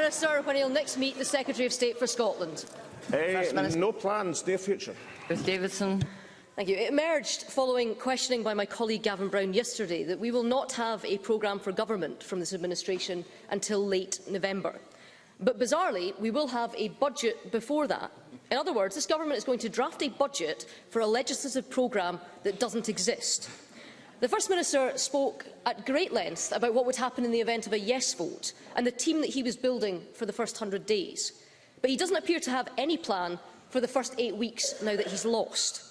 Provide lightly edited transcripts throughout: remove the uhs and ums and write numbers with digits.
Minister when he'll next meet the Secretary of State for Scotland? No plans, near future. Ruth Davidson. Thank you. It emerged following questioning by my colleague Gavin Brown yesterday that we will not have a programme for government from this administration until late November. But bizarrely, we will have a budget before that. In other words, this government is going to draft a budget for a legislative programme that doesn't exist. The First Minister spoke at great length about what would happen in the event of a yes vote and the team that he was building for the first 100 days. But he doesn't appear to have any plan for the first 8 weeks now that he's lost.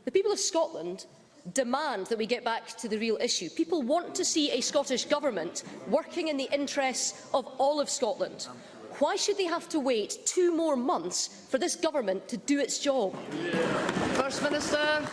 The people of Scotland demand that we get back to the real issue. People want to see a Scottish Government working in the interests of all of Scotland. Why should they have to wait 2 more months for this government to do its job? First Minister.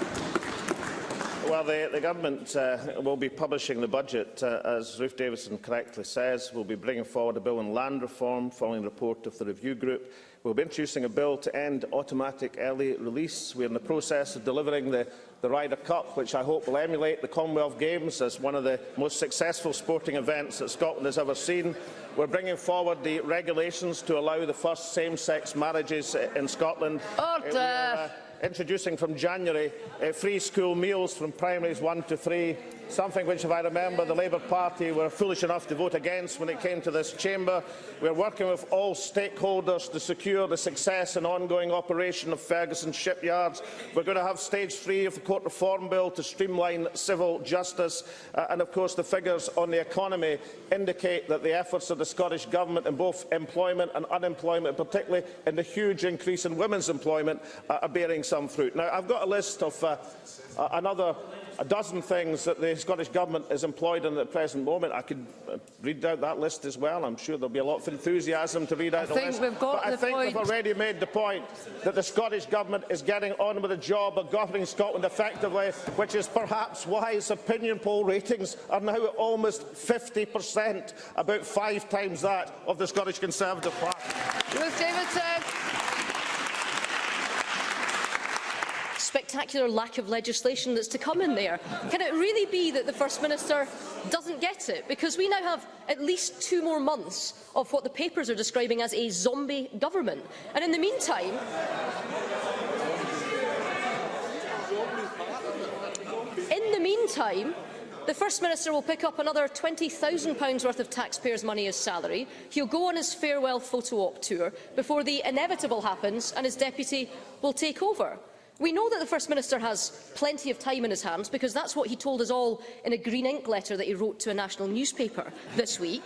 Well, the Government will be publishing the budget, as Ruth Davidson correctly says. We'll be bringing forward a bill on land reform, following the report of the review group. We'll be introducing a bill to end automatic early release. We are in the process of delivering the Ryder Cup, which I hope will emulate the Commonwealth Games as one of the most successful sporting events that Scotland has ever seen. We're bringing forward the regulations to allow the first same-sex marriages in Scotland. Order. Introducing from January free school meals from primaries 1 to 3, something which, if I remember, the Labour Party were foolish enough to vote against when it came to this chamber. We are working with all stakeholders to secure the success and ongoing operation of Ferguson shipyards. We're going to have stage 3 of the Court Reform Bill to streamline civil justice. And, of course, the figures on the economy indicate that the efforts of the Scottish Government in both employment and unemployment, particularly in the huge increase in women's employment, are bearing some fruit. Now, I've got a list of another a dozen things that the Scottish Government is employed in at the present moment. I could read out that list as well. I'm sure there'll be a lot of enthusiasm to read out the list. But I think we've already made the point that the Scottish Government is getting on with the job of governing Scotland effectively, which is perhaps why its opinion poll ratings are now at almost 50%, about 5 times that of the Scottish Conservative Party. Ruth Davidson. Spectacular lack of legislation that's to come in there. Can it really be that the First Minister doesn't get it? Because we now have at least 2 more months of what the papers are describing as a zombie government. And in the meantime, the First Minister will pick up another £20,000 worth of taxpayers' money as salary. He'll go on his farewell photo-op tour before the inevitable happens and his deputy will take over. We know that the First Minister has plenty of time in his hands because that's what he told us all in a green ink letter that he wrote to a national newspaper this week.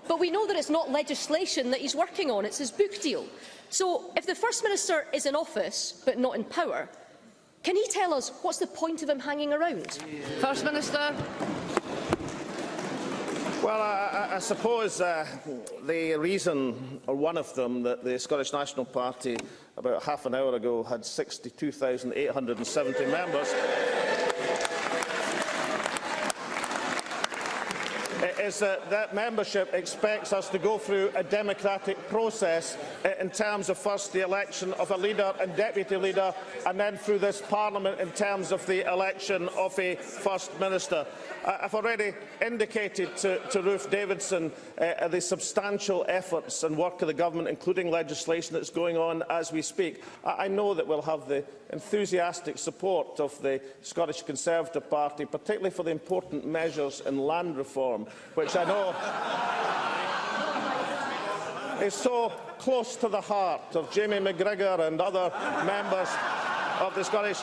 But we know that it's not legislation that he's working on, it's his book deal. So if the First Minister is in office but not in power, can he tell us what's the point of him hanging around? First Minister. Well, I suppose the reason, or one of them, that the Scottish National Party about half an hour ago had 62,870 members is that membership expects us to go through a democratic process in terms of first the election of a leader and deputy leader, and then through this Parliament in terms of the election of a First Minister. I've already indicated to Ruth Davidson the substantial efforts and work of the Government, including legislation that's going on as we speak. I know that we'll have the enthusiastic support of the Scottish Conservative Party, particularly for the important measures in land reform, which I know is so close to the heart of Jamie McGrigor and other members of the Scottish.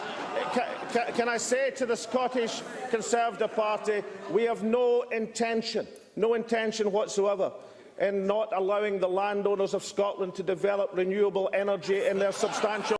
Can I say to the Scottish Conservative Party, we have no intention whatsoever in not allowing the landowners of Scotland to develop renewable energy in their substantial